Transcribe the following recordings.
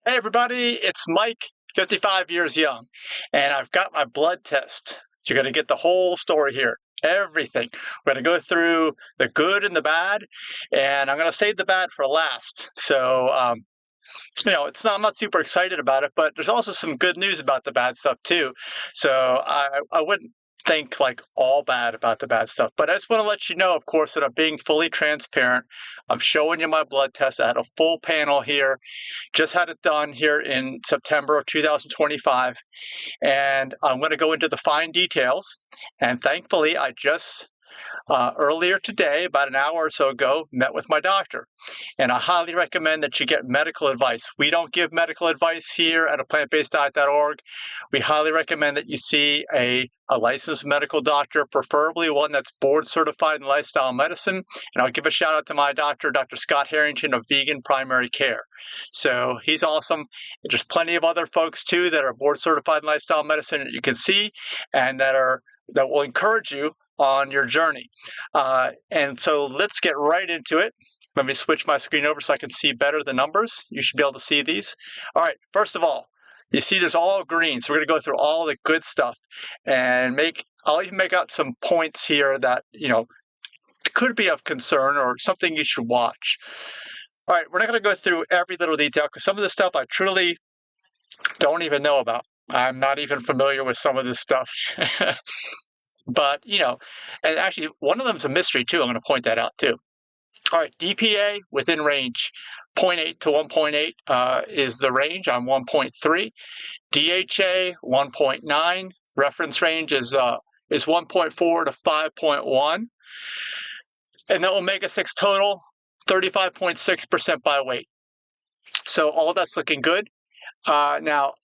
Hey everybody, it's Mike, 55 years young, and I've got my blood test. You're going to get the whole story here, everything. We're going to go through the good and the bad, and I'm going to save the bad for last. I'm not super excited about it, but there's also some good news about the bad stuff too. So I wouldn't think like all bad about the bad stuff, but I just want to let you know, of course, that I'm being fully transparent. I'm showing you my blood test. I had a full panel here. Just had it done here in September of 2025, and I'm going to go into the fine details. And thankfully, I just earlier today, about an hour or so ago, met with my doctor. And I highly recommend that you get medical advice. We don't give medical advice here at aPlantBasedDiet.org. We highly recommend that you see a licensed medical doctor, preferably one that's board certified in lifestyle medicine. And I'll give a shout out to my doctor, Dr. Scott Harrington of Vegan Primary Care. So he's awesome. There's plenty of other folks too that are board certified in lifestyle medicine that you can see and that will encourage you on your journey. And so let's get right into it. Let me switch my screen over so I can see better the numbers. You should be able to see these. All right, first of all, you see there's all green. So we're going to go through all the good stuff and I'll even make out some points here that, could be of concern or something you should watch. All right, we're not going to go through every little detail because some of the stuff I truly don't even know about. I'm not even familiar with some of this stuff. But, and actually one of them is a mystery too. I'm going to point that out too. All right, DPA within range, 0.8 to 1.8 is the range. I'm 1.3. DHA, 1.9. Reference range is 1.4 to 5.1. And the omega-6 total, 35.6% by weight. So all that's looking good. Now,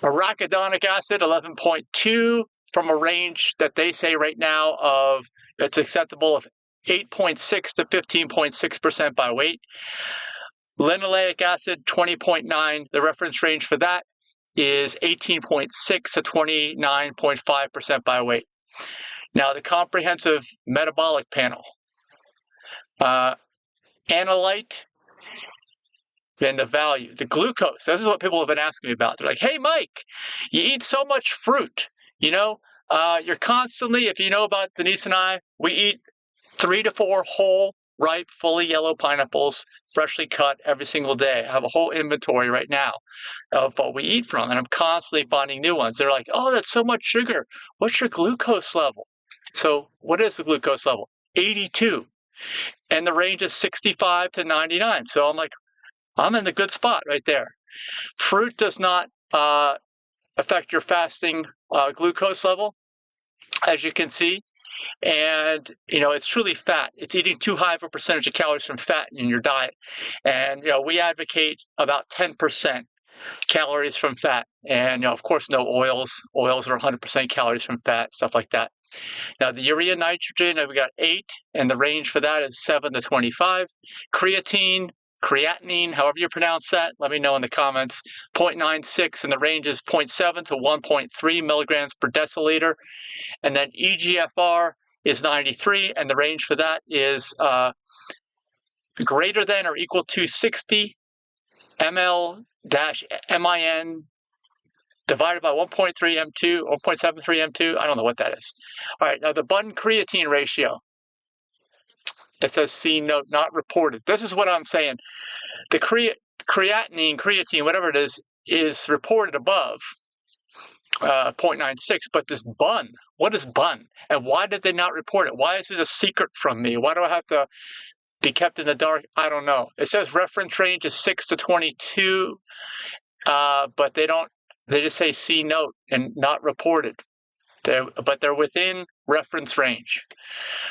arachidonic acid, 11.2, from a range that they say right now of it's acceptable of 8.6 to 15.6% by weight. Linoleic acid, 20.9. The reference range for that is 18.6 to 29.5% by weight. Now, the comprehensive metabolic panel. Analyte and the value. The glucose. This is what people have been asking me about. They're like, hey, Mike, you eat so much fruit. You're constantly, if you know about Denise and I, we eat 3 to 4 whole, ripe, fully yellow pineapples, freshly cut every single day. I have a whole inventory right now of what we eat from, and I'm constantly finding new ones. They're like, oh, that's so much sugar. What's your glucose level? So what is the glucose level? 82. And the range is 65 to 99. So I'm like, I'm in the good spot right there. Fruit does not affect your fasting glucose level, as you can see. And, it's truly fat. It's eating too high of a percentage of calories from fat in your diet. And, we advocate about 10% calories from fat. And, of course, no oils. Oils are 100% calories from fat, stuff like that. Now, the urea nitrogen, we got 8, and the range for that is 7 to 25. Creatinine, however you pronounce that, let me know in the comments, 0.96, and the range is 0.7 to 1.3 milligrams per deciliter. And then EGFR is 93, and the range for that is greater than or equal to 60 ml-min divided by 1.3 M2 or 0.73 M2. I don't know what that is. All right, now the bun creatine ratio. It says C note not reported. This is what I'm saying. The creatine, whatever it is reported above 0.96, but this bun, what is bun? And why did they not report it? Why is it a secret from me? Why do I have to be kept in the dark? I don't know. It says reference range is 6 to 22, but they just say C note and not reported. But they're within reference range.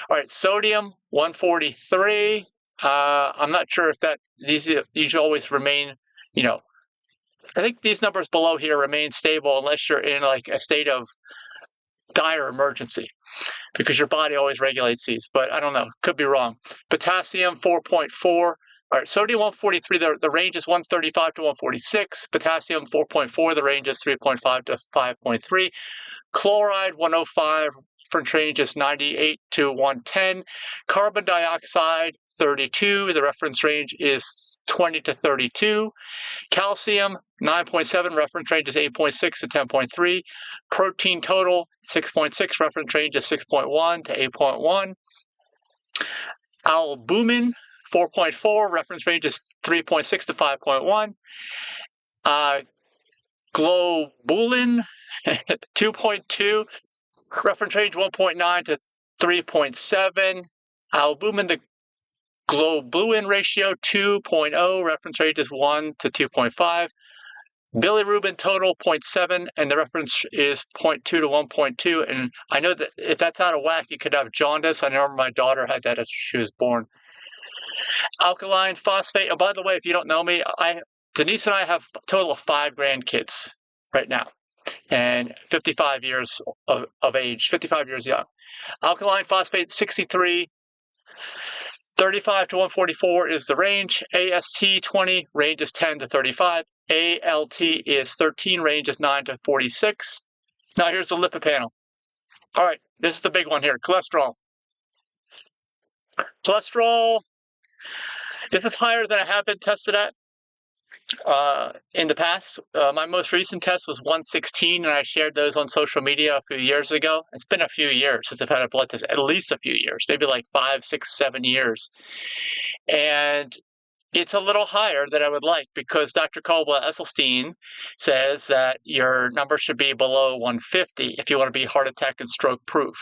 All right, sodium 143. I'm not sure if these always remain, I think these numbers below here remain stable unless you're in like a state of dire emergency because your body always regulates these, but I don't know, could be wrong. Potassium 4.4. All right, sodium 143, the range is 135 to 146. Potassium 4.4, the range is 3.5 to 5.3. Chloride 105, reference range is 98 to 110. Carbon dioxide, 32. The reference range is 20 to 32. Calcium, 9.7. Reference range is 8.6 to 10.3. Protein total, 6.6. Reference range is 6.1 to 8.1. Albumin, 4.4. Reference range is 3.6 to 5.1. Globulin, 2.2. Reference range 1.9 to 3.7. Albumin to globulin ratio 2.0. Reference range is 1 to 2.5. Bilirubin total 0.7, and the reference is 0.2 to 1.2. And I know that if that's out of whack, you could have jaundice. I remember my daughter had that as she was born. Alkaline phosphate. Oh, by the way, if you don't know me, Denise and I have a total of 5 grandkids right now, and 55 years of age, 55 years young. Alkaline phosphate 63. 35 to 144 is the range. AST 20, range is 10 to 35. ALT is 13, range is 9 to 46. Now here's the lipid panel. All right, this is the big one here, cholesterol. Cholesterol, this is higher than I have been tested at in the past. My most recent test was 116, and I shared those on social media a few years ago. It's been a few years since I've had a blood test, at least a few years, maybe like 5, 6, 7 years. And it's a little higher than I would like because Dr. Caldwell-Esselstyn says that your number should be below 150 if you want to be heart attack and stroke proof.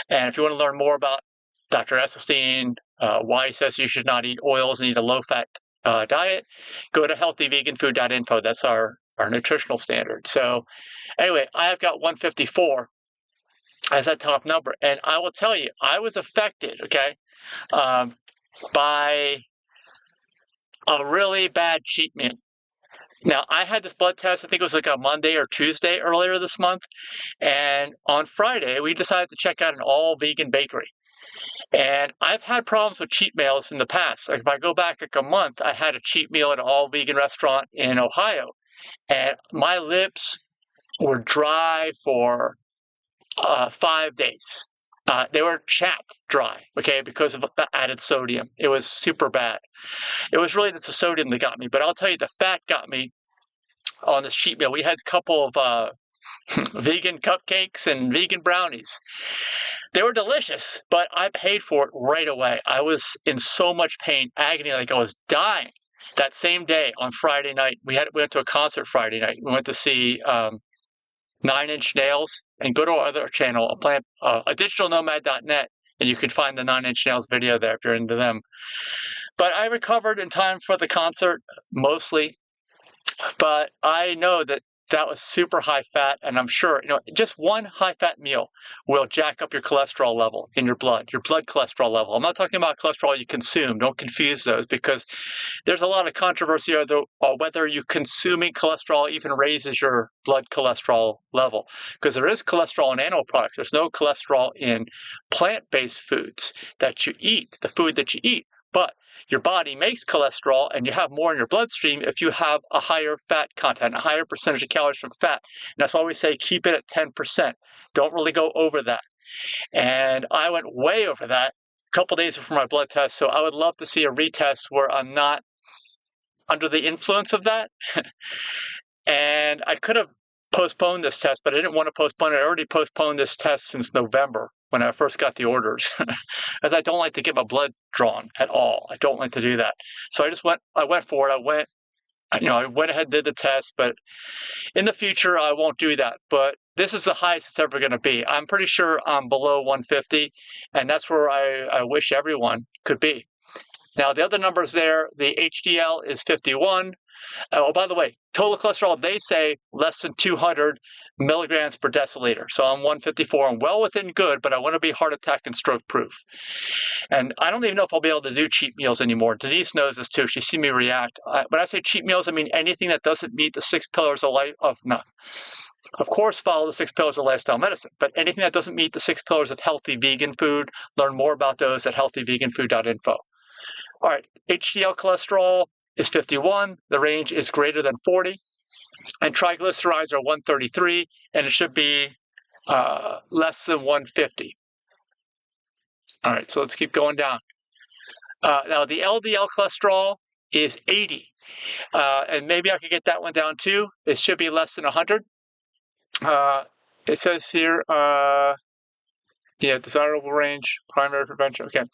And if you want to learn more about Dr. Esselstyn, why he says you should not eat oils and eat a low-fat diet, go to healthyveganfood.info. That's our nutritional standard. So anyway, I have got 154 as that top number. And I will tell you, I was affected, okay, by a really bad cheat meal. Now, I had this blood test, I think it was like a Monday or Tuesday earlier this month. And on Friday, we decided to check out an all-vegan bakery. And I've had problems with cheat meals in the past. Like if I go back like a month, I had a cheat meal at an all-vegan restaurant in Ohio. And my lips were dry for 5 days. They were chapped dry, okay, because of the added sodium. It was super bad. It was really just the sodium that got me. But I'll tell you, the fat got me on this cheat meal. We had a couple of vegan cupcakes and vegan brownies. They were delicious, but I paid for it right away. I was in so much pain, agony, like I was dying. That same day on Friday night, we went to a concert Friday night. We went to see 9 Inch Nails, and go to our other channel, digitalnomad.net, and you can find the 9 Inch Nails video there if you're into them. But I recovered in time for the concert, mostly. But I know that was super high fat, and I'm sure, just one high fat meal will jack up your cholesterol level in your blood cholesterol level. I'm not talking about cholesterol you consume. Don't confuse those, because there's a lot of controversy over whether you consuming cholesterol even raises your blood cholesterol level, because there is cholesterol in animal products. There's no cholesterol in plant-based foods that you eat, the food that you eat. But your body makes cholesterol, and you have more in your bloodstream if you have a higher fat content, a higher percentage of calories from fat. And that's why we say keep it at 10%. Don't really go over that. And I went way over that a couple days before my blood test. So I would love to see a retest where I'm not under the influence of that. And I could have postponed this test, but I didn't want to postpone it. I already postponed this test since November when I first got the orders, as I don't like to get my blood drawn at all. I don't like to do that. So I went for it. I went ahead and did the test, but in the future, I won't do that. But this is the highest it's ever going to be. I'm pretty sure I'm below 150, and that's where I wish everyone could be. Now, the other numbers there, the HDL is 51. Oh, by the way, total cholesterol, they say less than 200 milligrams per deciliter. So I'm 154. I'm well within good, but I want to be heart attack and stroke proof. And I don't even know if I'll be able to do cheat meals anymore. Denise knows this too. She's seen me react. When I say cheat meals, I mean anything that doesn't meet the 6 pillars of life of course, follow the 6 pillars of lifestyle medicine, but anything that doesn't meet the 6 pillars of healthy vegan food, learn more about those at healthyveganfood.info. All right, HDL cholesterol is 51. The range is greater than 40. And triglycerides are 133, and it should be less than 150. All right, so let's keep going down. Now, the LDL cholesterol is 80. And maybe I could get that one down too. It should be less than 100. It says here, desirable range, primary prevention. Okay.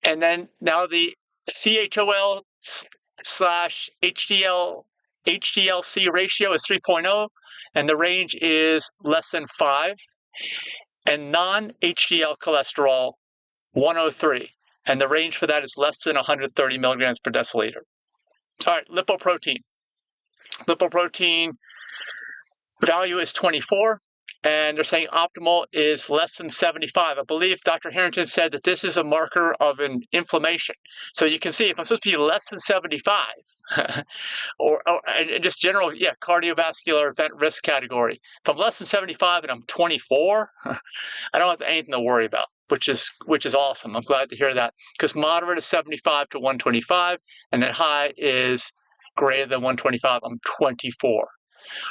And then now the CHOL slash HDLC ratio is 3.0, and the range is less than 5. And non-HDL cholesterol, 103. And the range for that is less than 130 milligrams per deciliter. All right, lipoprotein. Lipoprotein value is 24, and they're saying optimal is less than 75. I believe Dr. Harrington said that this is a marker of an inflammation. So you can see if I'm supposed to be less than 75, or just general, cardiovascular event risk category. If I'm less than 75 and I'm 24, I don't have anything to worry about, which is awesome. I'm glad to hear that, because moderate is 75 to 125, and then high is greater than 125. I'm 24. All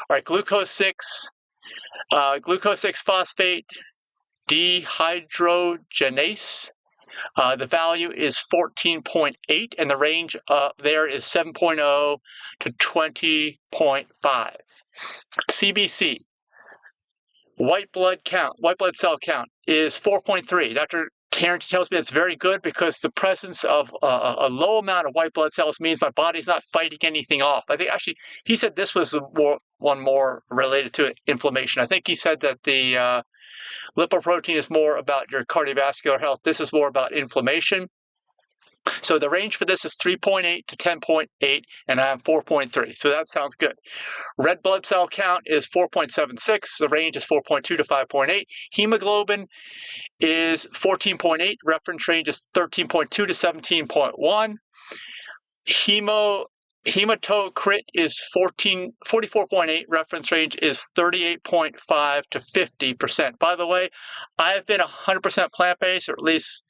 right, glucose 6 phosphate dehydrogenase. The value is 14.8, and the range there is 7.0 to 20.5. CBC, white blood cell count is 4.3. Dr. Harrington tells me that's very good, because the presence of a low amount of white blood cells means my body's not fighting anything off. I think actually he said this was one more related to inflammation. I think he said that the lipoprotein is more about your cardiovascular health. This is more about inflammation. So the range for this is 3.8 to 10.8, and I'm 4.3. So that sounds good. Red blood cell count is 4.76. The range is 4.2 to 5.8. Hemoglobin is 14.8. Reference range is 13.2 to 17.1. Hematocrit is 44.8. Reference range is 38.5 to 50%. By the way, I've been 100% plant-based, or at least,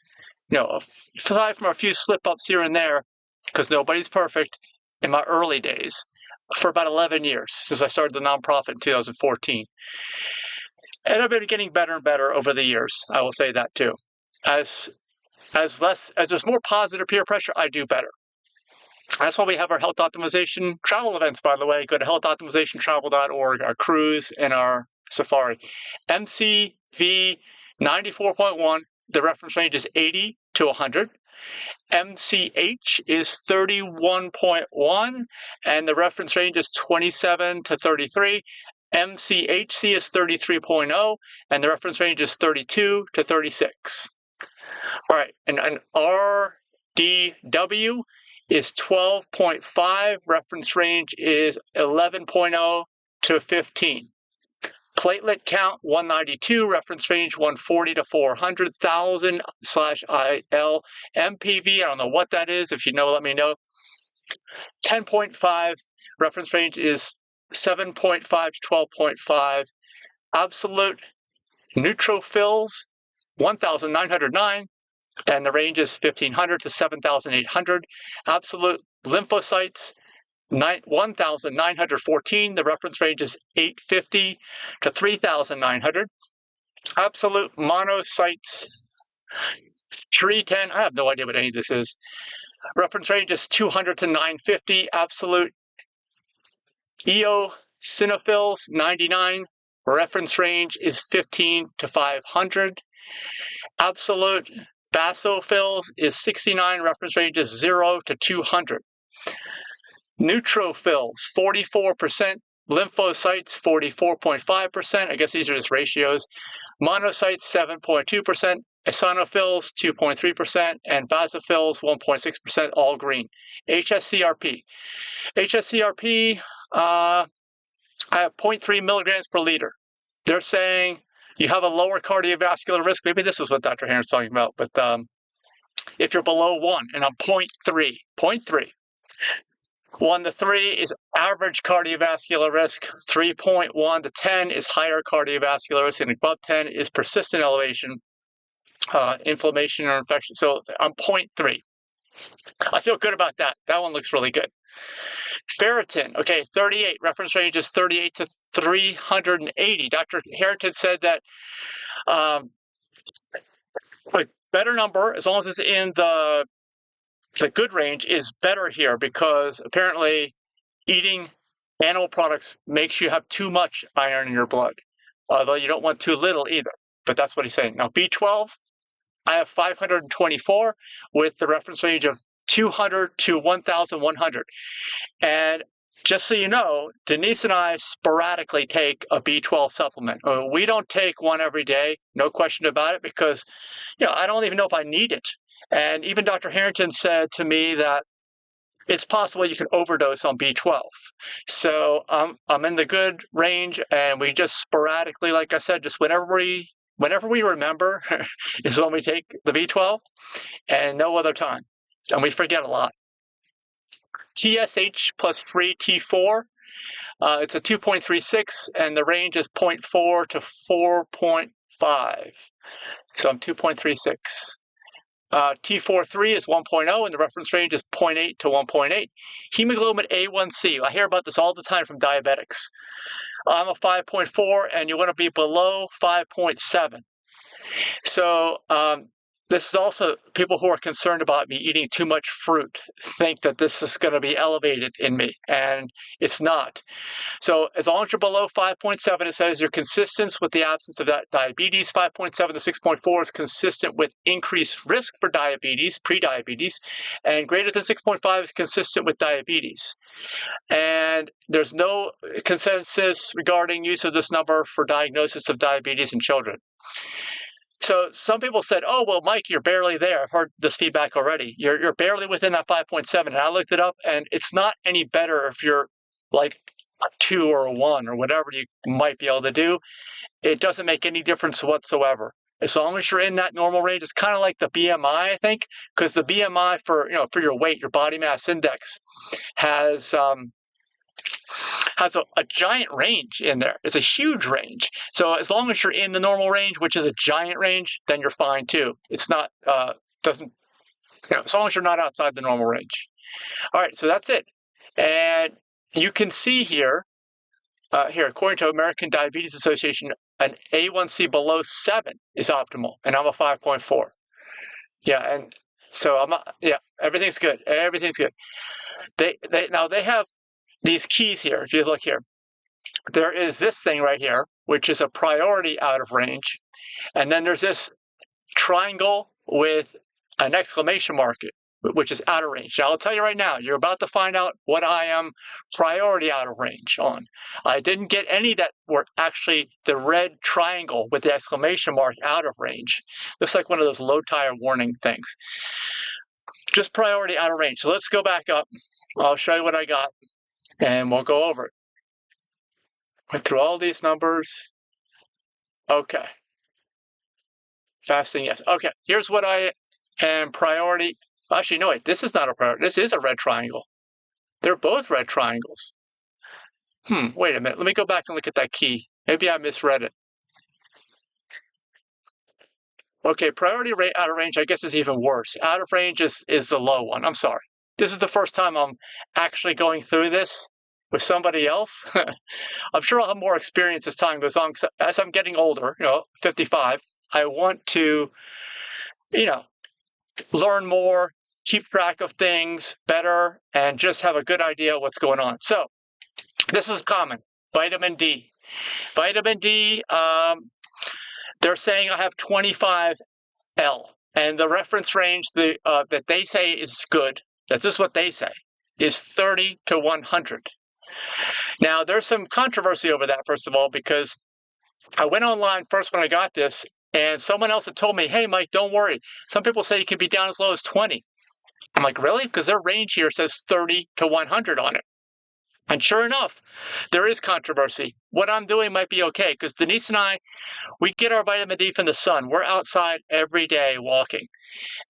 aside from a few slip-ups here and there, because nobody's perfect, in my early days, for about 11 years, since I started the nonprofit in 2014. And I've been getting better and better over the years. I will say that too. As there's more positive peer pressure, I do better. That's why we have our health optimization travel events, by the way. Go to healthoptimizationtravel.org, our cruise and our safari. MCV 94.1, the reference range is 80 to 100. MCH is 31.1, and the reference range is 27 to 33. MCHC is 33.0, and the reference range is 32 to 36. All right, and RDW is 12.5, reference range is 11.0 to 15. Platelet count 192, reference range 140 to 400,000/IL. MPV, I don't know what that is. If you know, let me know. 10.5, reference range is 7.5 to 12.5. Absolute neutrophils 1,909, and the range is 1,500 to 7,800. Absolute lymphocytes 1,914. The reference range is 850 to 3,900. Absolute monocytes 310. I have no idea what any of this is. Reference range is 200 to 950. Absolute eosinophils 99. Reference range is 15 to 500. Absolute basophils is 69. Reference range is 0 to 200. Neutrophils 44%. Lymphocytes 44.5%. I guess these are just ratios. Monocytes 7.2%. Eosinophils 2.3%, and basophils 1.6%, all green. HSCRP. I have 0.3 milligrams per liter. They're saying you have a lower cardiovascular risk. Maybe this is what Dr. Harrington's talking about, but if you're below 1, and I'm 0.3. 1 to 3 is average cardiovascular risk. 3.1 to 10 is higher cardiovascular risk, and above 10 is persistent elevation, inflammation or infection. So I'm 0.3. I feel good about that. That one looks really good. Ferritin, okay, 38. Reference range is 38 to 380. Dr. Harrington said that a better number, as long as it's in the good range, is better here because apparently eating animal products makes you have too much iron in your blood, although you don't want too little either. But that's what he's saying. Now, B12, I have 524 with the reference range of 200 to 1,100. And just so you know, Denise and I sporadically take a B12 supplement. We don't take one every day, no question about it, because I don't even know if I need it. And even Dr. Harrington said to me that it's possible you can overdose on B12. So I'm in the good range, and we just sporadically, like I said, just whenever we remember is when we take the B12, and no other time. And we forget a lot. TSH plus free T4, it's a 2.36, and the range is 0.4 to 4.5. So I'm 2.36. T43 is 1.0, and the reference range is 0.8 to 1.8. Hemoglobin A1C, I hear about this all the time from diabetics. I'm a 5.4, and you want to be below 5.7. So this is also, people who are concerned about me eating too much fruit think that this is going to be elevated in me, and it's not. So as long as you're below 5.7, it says you're consistent with the absence of that diabetes. 5.7 to 6.4 is consistent with increased risk for diabetes, pre-diabetes, and greater than 6.5 is consistent with diabetes. And there's no consensus regarding use of this number for diagnosis of diabetes in children. So some people said, oh, well, Mike, you're barely there. I've heard this feedback already. You're barely within that 5.7. And I looked it up, and it's not any better if you're like a 2 or a 1 or whatever you might be able to do. It doesn't make any difference whatsoever. As long as you're in that normal range, it's kind of like the BMI, I think, because the BMI for your weight, your body mass index, has a giant range in there. It's a huge range. So as long as you're in the normal range, which is a giant range, then you're fine too. It's not, as long as you're not outside the normal range. All right, so that's it. And you can see here, according to American Diabetes Association, an A1C below 7 is optimal, and I'm a 5.4. Yeah, and so everything's good. Everything's good. They have these keys here. If you look here, there is this thing right here, which is a priority out of range. And then there's this triangle with an exclamation mark, which is out of range. Now, I'll tell you right now, you're about to find out what I am priority out of range on. I didn't get any that were actually the red triangle with the exclamation mark out of range. Looks like one of those low tire warning things. Just priority out of range. So let's go back up. I'll show you what I got, and we'll go over it. Went through all these numbers. Okay. Fasting, yes. Okay, here's what I am priority. Actually, no, wait, this is not a priority. This is a red triangle. They're both red triangles. Wait a minute. Let me go back and look at that key. Maybe I misread it. Okay, priority rate out of range, I guess, is even worse. Out of range is the low one. I'm sorry. This is the first time I'm actually going through this with somebody else. I'm sure I'll have more experience as time goes on. As I'm getting older, 55, I want to, learn more, keep track of things better, and just have a good idea of what's going on. So this is common. Vitamin D. Vitamin D, they're saying I have 25L. And the reference range that they say is good, that's just what they say, is 30 to 100. Now, there's some controversy over that, first of all, because I went online first when I got this, and someone else had told me, hey, Mike, don't worry. Some people say you can be down as low as 20. I'm like, really? Because their range here says 30 to 100 on it. And sure enough, there is controversy. What I'm doing might be okay, because Denise and I, we get our vitamin D from the sun. We're outside every day walking.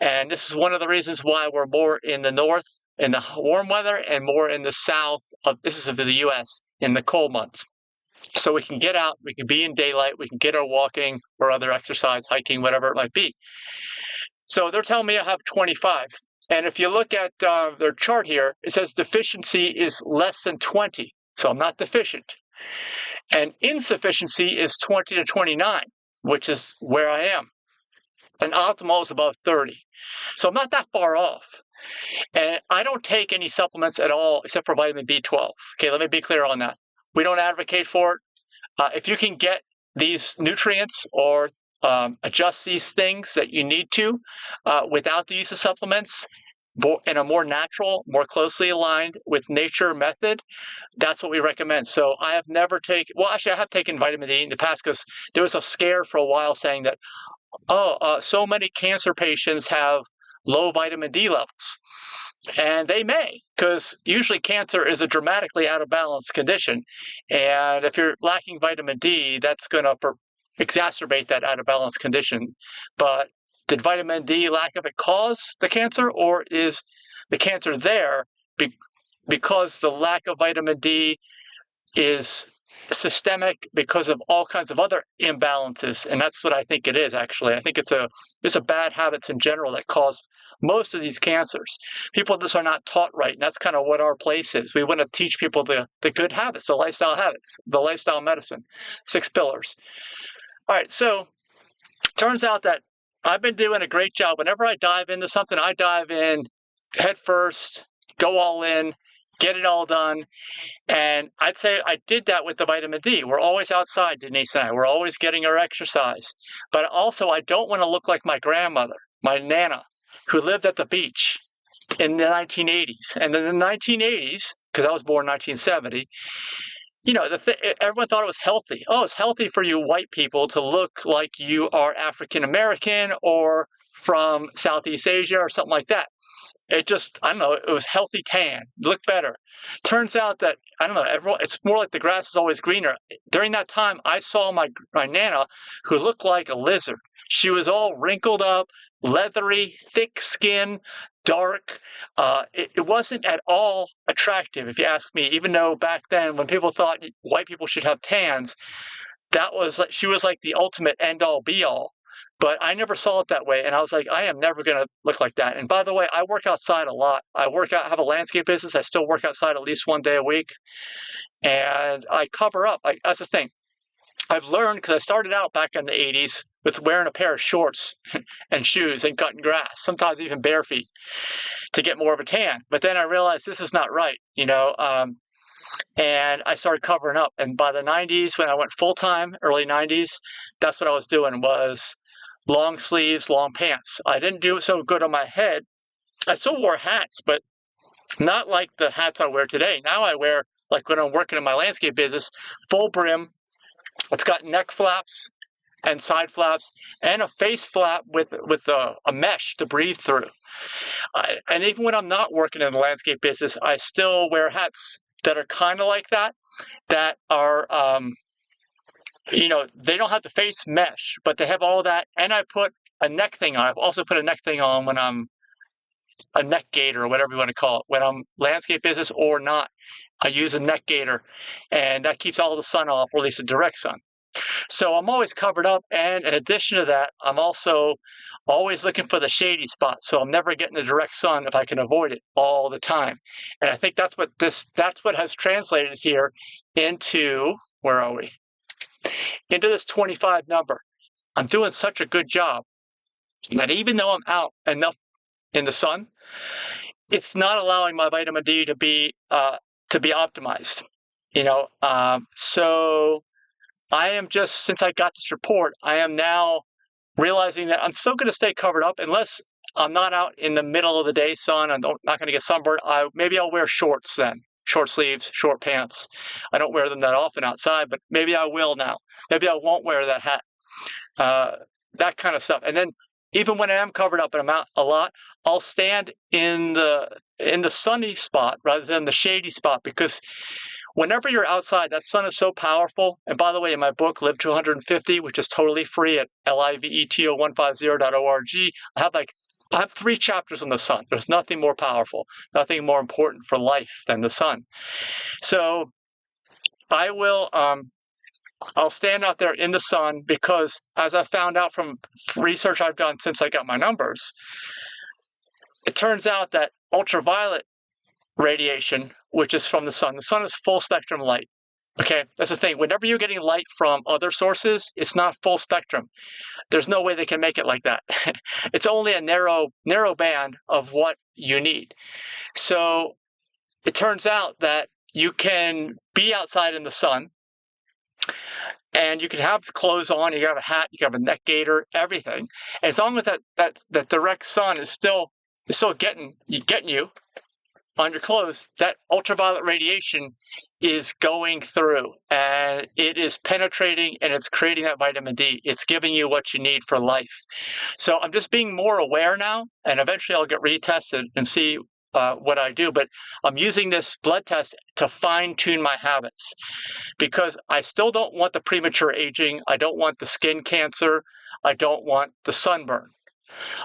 And this is one of the reasons why we're more in the north in the warm weather and more in the south of the U.S. in the cold months. So we can get out, we can be in daylight, we can get our walking or other exercise, hiking, whatever it might be. So they're telling me I have 25. And if you look at their chart here, it says deficiency is less than 20. So I'm not deficient. And insufficiency is 20 to 29, which is where I am. And optimal is above 30. So I'm not that far off. And I don't take any supplements at all except for vitamin B12. Okay, let me be clear on that. We don't advocate for it. If you can get these nutrients or adjust these things that you need to without the use of supplements in a more natural, more closely aligned with nature method, that's what we recommend. So I have never taken, well, actually, I have taken vitamin D in the past because there was a scare for a while saying that, so many cancer patients have low vitamin D levels. And they may, because usually cancer is a dramatically out of balance condition. And if you're lacking vitamin D, that's going to exacerbate that out of balance condition. But did vitamin D lack of it cause the cancer, or is the cancer there because the lack of vitamin D is systemic because of all kinds of other imbalances? And that's what I think it is, actually. I think it's a bad habits in general that cause most of these cancers. People just are not taught right, and that's kind of what our place is. We want to teach people the good habits, the lifestyle habits, the lifestyle medicine, 6 pillars. All right, so turns out that I've been doing a great job. Whenever I dive into something, I dive in head first, go all in, get it all done. And I'd say I did that with the vitamin D. We're always outside, Denise and I. We're always getting our exercise. But also, I don't want to look like my grandmother, my Nana, who lived at the beach in the 1980s. And in the 1980s, because I was born in 1970, everyone thought it was healthy. Oh, it's healthy for you white people to look like you are African American or from Southeast Asia or something like that. It just, I don't know, it was healthy tan, look better. Turns out that, I don't know, it's more like the grass is always greener. During that time, I saw my Nana who looked like a lizard. She was all wrinkled up, leathery, thick skin, dark. It wasn't at all attractive, if you ask me, even though back then when people thought white people should have tans, she was like the ultimate end-all be-all. But I never saw it that way, and I was like, I am never going to look like that. And by the way, I work outside a lot. I have a landscape business. I still work outside at least one day a week, and I cover up. That's the thing. I've learned, because I started out back in the 80s with wearing a pair of shorts and shoes and cutting grass, sometimes even bare feet, to get more of a tan. But then I realized this is not right, and I started covering up. And by the 90s, when I went full-time, early 90s, that's what I was doing, was long sleeves, long pants. I didn't do so good on my head. I still wore hats, but not like the hats I wear today. Now I wear, like when I'm working in my landscape business, full brim. It's got neck flaps and side flaps and a face flap with a mesh to breathe through. And even when I'm not working in the landscape business, I still wear hats that are kind of like that are they don't have the face mesh, but they have all that. And I put a neck thing on. I've also put a neck thing on when I'm a neck gaiter or whatever you want to call it. When I'm landscape business or not, I use a neck gaiter, and that keeps all the sun off, or at least the direct sun. So I'm always covered up. And in addition to that, I'm also always looking for the shady spot. So I'm never getting the direct sun if I can avoid it all the time. And I think that's what has translated here into, where are we? Into this 25 number. I'm doing such a good job that even though I'm out enough in the sun, it's not allowing my vitamin D to be optimized. So I am just, since I got this report, I am now realizing that I'm still going to stay covered up unless I'm not out in the middle of the day sun. I'm not going to get sunburned. Maybe I'll wear shorts then. Short sleeves, short pants. I don't wear them that often outside, but maybe I will now. Maybe I won't wear that hat. That kind of stuff. And then even when I am covered up and I'm out a lot, I'll stand in the sunny spot rather than the shady spot, because whenever you're outside, that sun is so powerful. And by the way, in my book, Live to 150, which is totally free at liveto150.org, I have 3 chapters on the sun. There's nothing more powerful, nothing more important for life than the sun. So I will, I'll stand out there in the sun, because as I found out from research I've done since I got my numbers, it turns out that ultraviolet radiation, which is from the sun is full spectrum light. Okay, that's the thing. Whenever you're getting light from other sources, it's not full spectrum. There's no way they can make it like that. It's only a narrow band of what you need. So it turns out that you can be outside in the sun, and you can have clothes on, you can have a hat, you can have a neck gaiter, everything. And as long as that direct sun is still getting you on your clothes, that ultraviolet radiation is going through, and it is penetrating, and it's creating that vitamin D. It's giving you what you need for life. So I'm just being more aware now, and eventually I'll get retested and see what I do. But I'm using this blood test to fine-tune my habits, because I still don't want the premature aging. I don't want the skin cancer. I don't want the sunburn.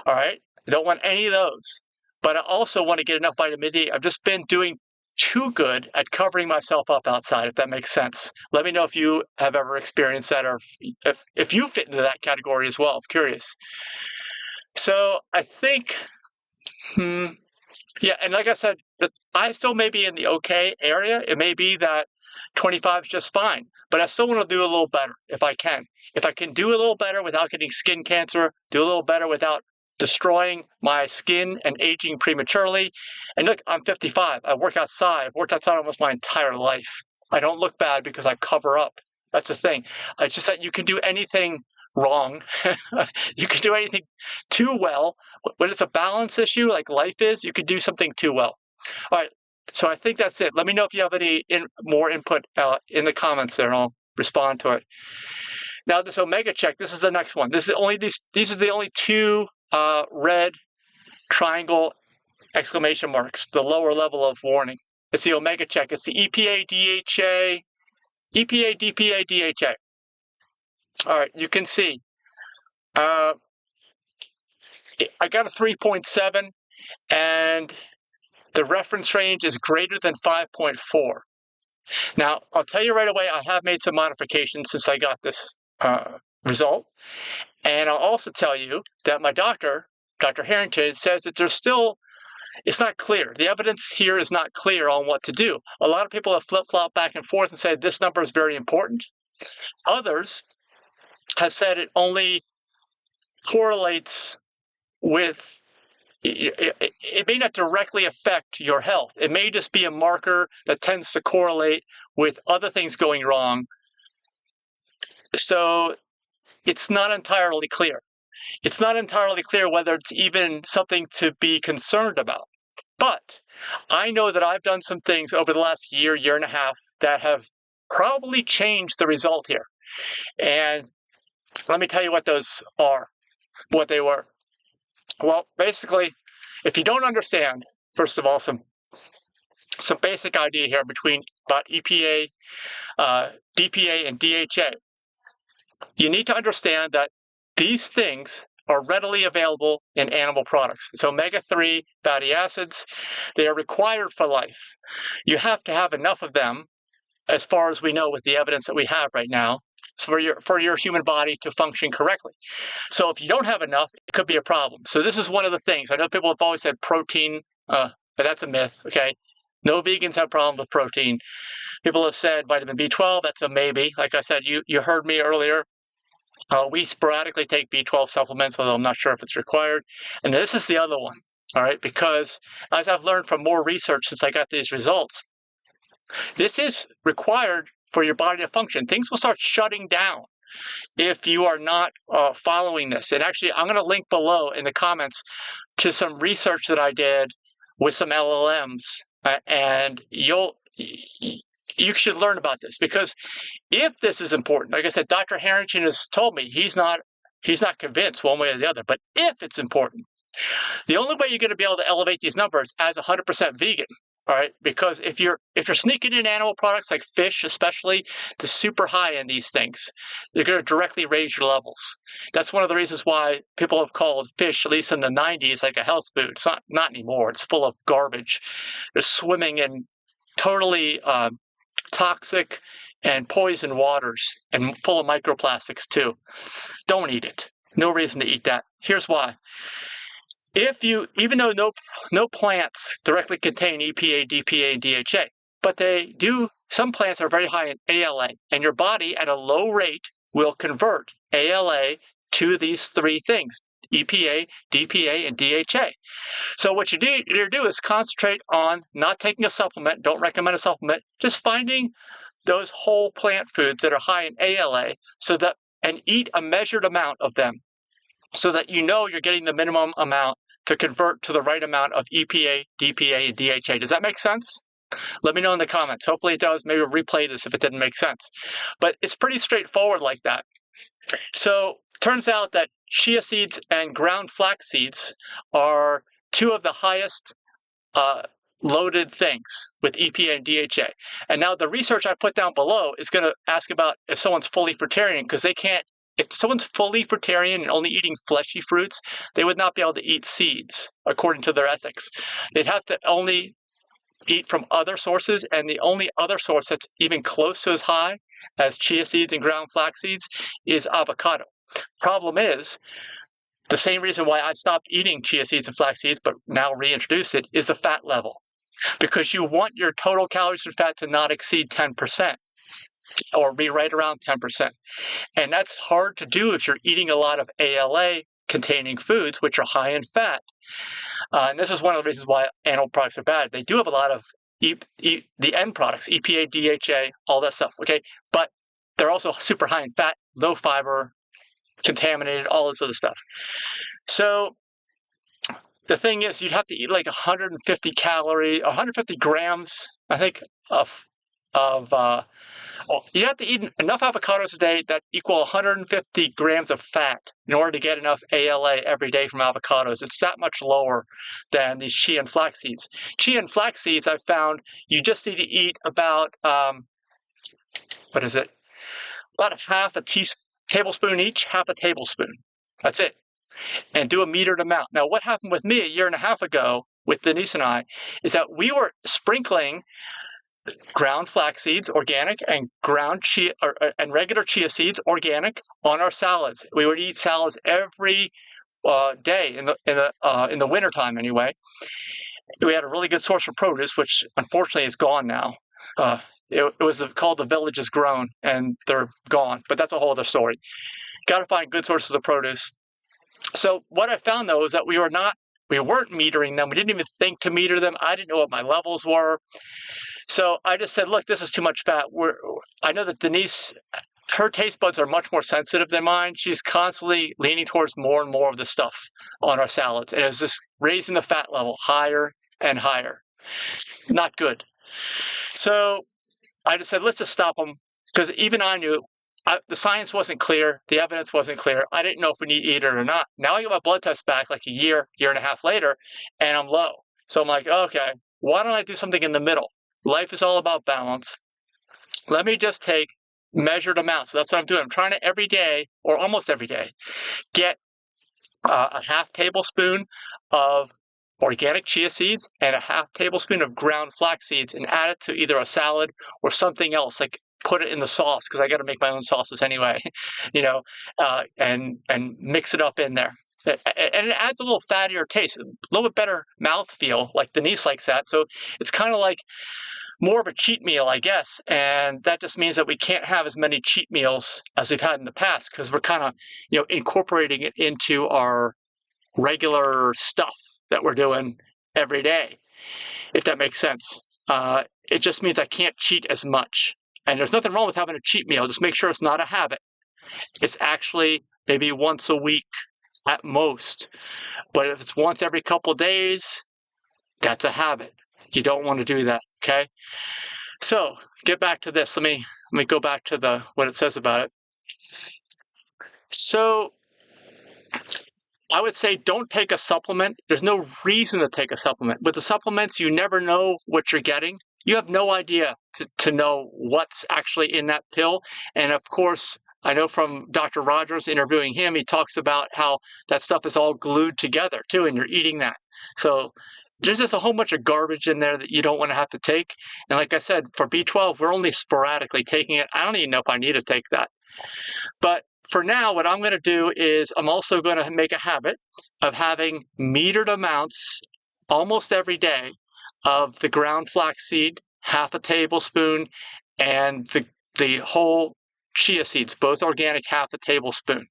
All right? I don't want any of those. But I also want to get enough vitamin D. I've just been doing too good at covering myself up outside, if that makes sense. Let me know if you have ever experienced that, or if you fit into that category as well. I'm curious. So I think, yeah, and like I said, I still may be in the okay area. It may be that 25 is just fine, but I still want to do a little better if I can. If I can do a little better without getting skin cancer, do a little better without destroying my skin and aging prematurely. And look, I'm 55. I work outside. I've worked outside almost my entire life. I don't look bad because I cover up. That's the thing. It's just that you can do anything wrong. You can do anything too well. When it's a balance issue like life is, you can do something too well. All right. So I think that's it. Let me know if you have any more input in the comments there, and I'll respond to it. Now, this Omega check, this is the next one. This is only these are the only two red triangle exclamation marks, the lower level of warning. It's the Omega check. It's the EPA, DHA, EPA, DPA, DHA. All right, you can see. I got a 3.7, and the reference range is greater than 5.4. Now, I'll tell you right away, I have made some modifications since I got this result. And I'll also tell you that my doctor, Dr. Harrington, says that it's not clear. The evidence here is not clear on what to do. A lot of people have flip-flopped back and forth and said this number is very important. Others have said it only correlates with, it may not directly affect your health. It may just be a marker that tends to correlate with other things going wrong. So it's not entirely clear. It's not entirely clear whether it's even something to be concerned about. But I know that I've done some things over the last year and a half that have probably changed the result here. And let me tell you what those are, what they were. Well, basically, if you don't understand, first of all, some basic idea here about EPA, DPA, and DHA. You need to understand that these things are readily available in animal products. It's omega-3 fatty acids. They are required for life. You have to have enough of them, as far as we know with the evidence that we have right now, for your human body to function correctly. So if you don't have enough, it could be a problem. So this is one of the things. I know people have always said protein, but that's a myth, okay? No vegans have problems with protein. People have said vitamin B12, that's a maybe. Like I said, you heard me earlier. We sporadically take B12 supplements, although I'm not sure if it's required. And this is the other one, all right? Because as I've learned from more research since I got these results, this is required for your body to function. Things will start shutting down if you are not following this. And actually, I'm going to link below in the comments to some research that I did with some LLMs, and you should learn about this, because if this is important, like I said, Dr. Harrington has told me he's not convinced one way or the other, but if it's important, the only way you're going to be able to elevate these numbers as 100% vegan, all right? Because if you're sneaking in animal products like fish, especially, the super high in these things, they're going to directly raise your levels. That's one of the reasons why people have called fish, at least in the 90s, like a health food. It's not anymore. It's full of garbage. They're swimming in totally toxic and poison waters, and full of microplastics too. Don't eat it. No reason to eat that. Here's why. even though no plants directly contain EPA, DPA, and DHA, but some plants are very high in ALA, and your body at a low rate will convert ALA to these three things: EPA, DPA, and DHA. So what you need to do is concentrate on not taking a supplement. Don't recommend a supplement. Just finding those whole plant foods that are high in ALA and eat a measured amount of them so that you know you're getting the minimum amount to convert to the right amount of EPA, DPA, and DHA. Does that make sense? Let me know in the comments. Hopefully it does. Maybe replay this if it didn't make sense. But it's pretty straightforward like that. So turns out that chia seeds and ground flax seeds are two of the highest loaded things with EPA and DHA. And now the research I put down below is going to ask about if someone's fully fruitarian, because they can't. If someone's fully fruitarian and only eating fleshy fruits, they would not be able to eat seeds according to their ethics. They'd have to only eat from other sources, and the only other source that's even close to as high as chia seeds and ground flax seeds is avocado. Problem is, the same reason why I stopped eating chia seeds and flax seeds, but now reintroduced it, is the fat level. Because you want your total calories from fat to not exceed 10%, or be right around 10%. And that's hard to do if you're eating a lot of ALA-containing foods, which are high in fat. And this is one of the reasons why animal products are bad. They do have a lot of the end products, EPA, DHA, all that stuff, okay? But they're also super high in fat, low fiber, contaminated, all this other stuff. So the thing is, you'd have to eat like 150 grams, I think, you have to eat enough avocados a day that equal 150 grams of fat in order to get enough ALA every day from avocados. It's that much lower than these chia and flax seeds. Chia and flax seeds, I've found, you just need to eat about, about a half a tablespoon each, half a tablespoon. That's it. And do a metered amount. Now, what happened with me a year and a half ago with Denise and I is that we were sprinkling ground flax seeds, organic, and ground chia and regular chia seeds, organic, on our salads. We would eat salads every day in the wintertime anyway. We had a really good source of produce, which unfortunately is gone now. It was called The Village Is Grown, and they're gone. But that's a whole other story. Got to find good sources of produce. So what I found, though, is that we weren't metering them. We didn't even think to meter them. I didn't know what my levels were. So I just said, look, this is too much fat. I know that Denise, her taste buds are much more sensitive than mine. She's constantly leaning towards more and more of the stuff on our salads. And it's just raising the fat level higher and higher. Not good. So I just said, let's just stop them. Because even I knew the science wasn't clear. The evidence wasn't clear. I didn't know if we need to eat it or not. Now I get my blood test back like a year and a half later, and I'm low. So I'm like, okay, why don't I do something in the middle? Life is all about balance. Let me just take measured amounts. So that's what I'm doing. I'm trying to every day, or almost every day, get a half tablespoon of organic chia seeds and a half tablespoon of ground flax seeds, and add it to either a salad or something else, like put it in the sauce, because I got to make my own sauces anyway, and mix it up in there. And it adds a little fattier taste, a little bit better mouthfeel, like Denise likes that. So it's kind of like more of a cheat meal, I guess. And that just means that we can't have as many cheat meals as we've had in the past, because we're kind of, incorporating it into our regular stuff that we're doing every day, if that makes sense. It just means I can't cheat as much. And there's nothing wrong with having a cheat meal. Just make sure it's not a habit. It's actually maybe once a week at most. But if it's once every couple of days, that's a habit. You don't want to do that, okay? So get back to this. Let me go back to what it says about it. So I would say don't take a supplement. There's no reason to take a supplement. With the supplements, you never know what you're getting. You have no idea to know what's actually in that pill. And of course, I know from Dr. Rogers interviewing him, he talks about how that stuff is all glued together too, and you're eating that. So there's just a whole bunch of garbage in there that you don't want to have to take. And like I said, for B12, we're only sporadically taking it. I don't even know if I need to take that. But for now, what I'm going to do is I'm also going to make a habit of having metered amounts almost every day of the ground flaxseed, half a tablespoon, and the whole chia seeds, both organic, half a tablespoon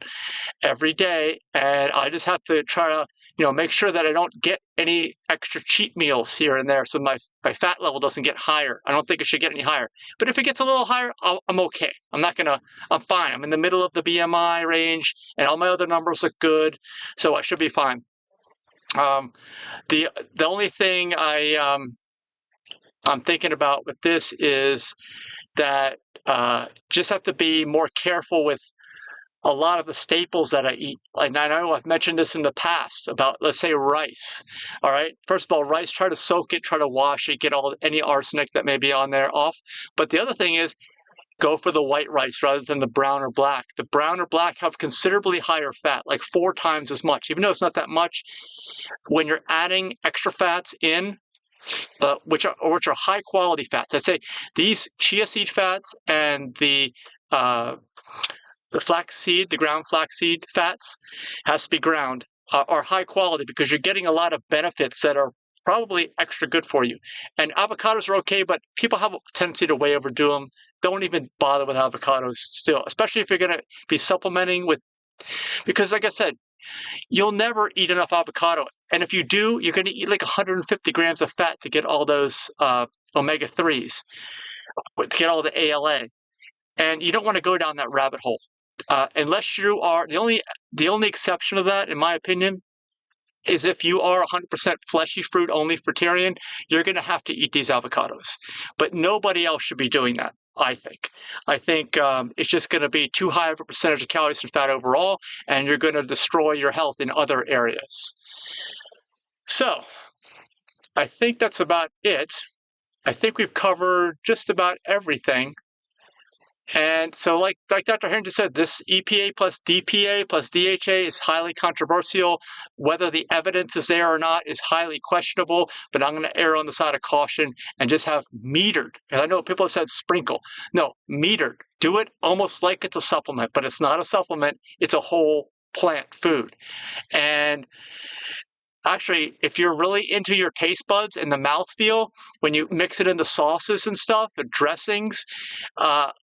every day. And I just have to try to, make sure that I don't get any extra cheat meals here and there, so my fat level doesn't get higher. I don't think it should get any higher. But if it gets a little higher, I'm okay. I'm fine. I'm in the middle of the BMI range, and all my other numbers look good, so I should be fine. The only thing I'm thinking about with this is that just have to be more careful with a lot of the staples that I eat. And I know I've mentioned this in the past about, let's say, rice. All right. First of all, rice, try to soak it, try to wash it, get any arsenic that may be on there off. But the other thing is, go for the white rice rather than the brown or black. The brown or black have considerably higher fat, like 4 times as much. Even though it's not that much, when you're adding extra fats in, which are high quality fats, I'd say these chia seed fats and the flaxseed, the ground flaxseed fats, has to be ground, are high quality because you're getting a lot of benefits that are probably extra good for you. And avocados are okay, but people have a tendency to way overdo them. Don't even bother with avocados still, especially if you're going to be supplementing with, because like I said, you'll never eat enough avocado. And if you do, you're going to eat like 150 grams of fat to get all those omega-3s, to get all the ALA. And you don't want to go down that rabbit hole. Unless you are, the only exception to that, in my opinion, is if you are 100% fleshy fruit only fruitarian, you're going to have to eat these avocados. But nobody else should be doing that, I think. I think it's just going to be too high of a percentage of calories and fat overall, and you're going to destroy your health in other areas. So I think that's about it. I think we've covered just about everything. And so like Dr. Harrington said, this EPA plus DPA plus DHA is highly controversial. Whether the evidence is there or not is highly questionable, but I'm going to err on the side of caution and just have metered. And I know people have said sprinkle. No, metered. Do it almost like it's a supplement, but it's not a supplement. It's a whole plant food. And actually, if you're really into your taste buds and the mouthfeel, when you mix it into sauces and stuff, the dressings,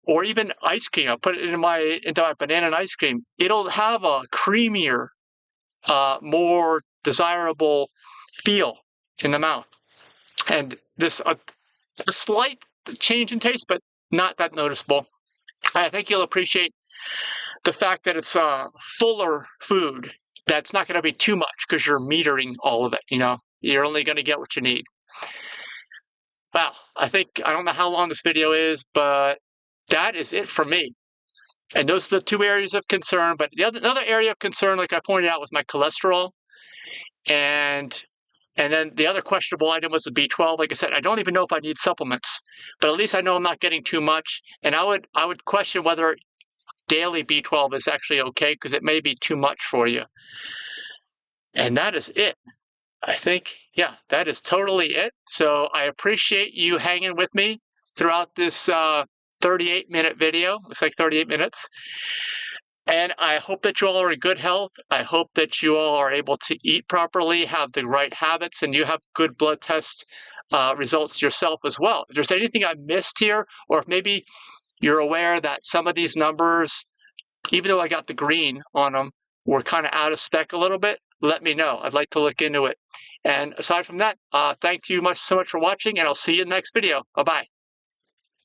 or even ice cream, I'll put it into my banana and ice cream, it'll have a creamier, more desirable feel in the mouth. And this a slight change in taste, but not that noticeable. I think you'll appreciate the fact that it's a fuller food. That's not going to be too much because you're metering all of it. You're only going to get what you need. Wow, I don't know how long this video is, but that is it for me. And those are the 2 areas of concern. But another area of concern, like I pointed out, was my cholesterol. And then the other questionable item was the B12. Like I said, I don't even know if I need supplements, but at least I know I'm not getting too much. And I would question whether daily B12 is actually okay, because it may be too much for you. And that is it. I think, yeah, that is totally it. So I appreciate you hanging with me throughout this 38-minute video. Looks like 38 minutes. And I hope that you all are in good health. I hope that you all are able to eat properly, have the right habits, and you have good blood test results yourself as well. If there's anything I missed here, or if maybe you're aware that some of these numbers, even though I got the green on them, were kind of out of spec a little bit, let me know. I'd like to look into it. And aside from that, thank you so much for watching, and I'll see you in the next video. Bye-bye.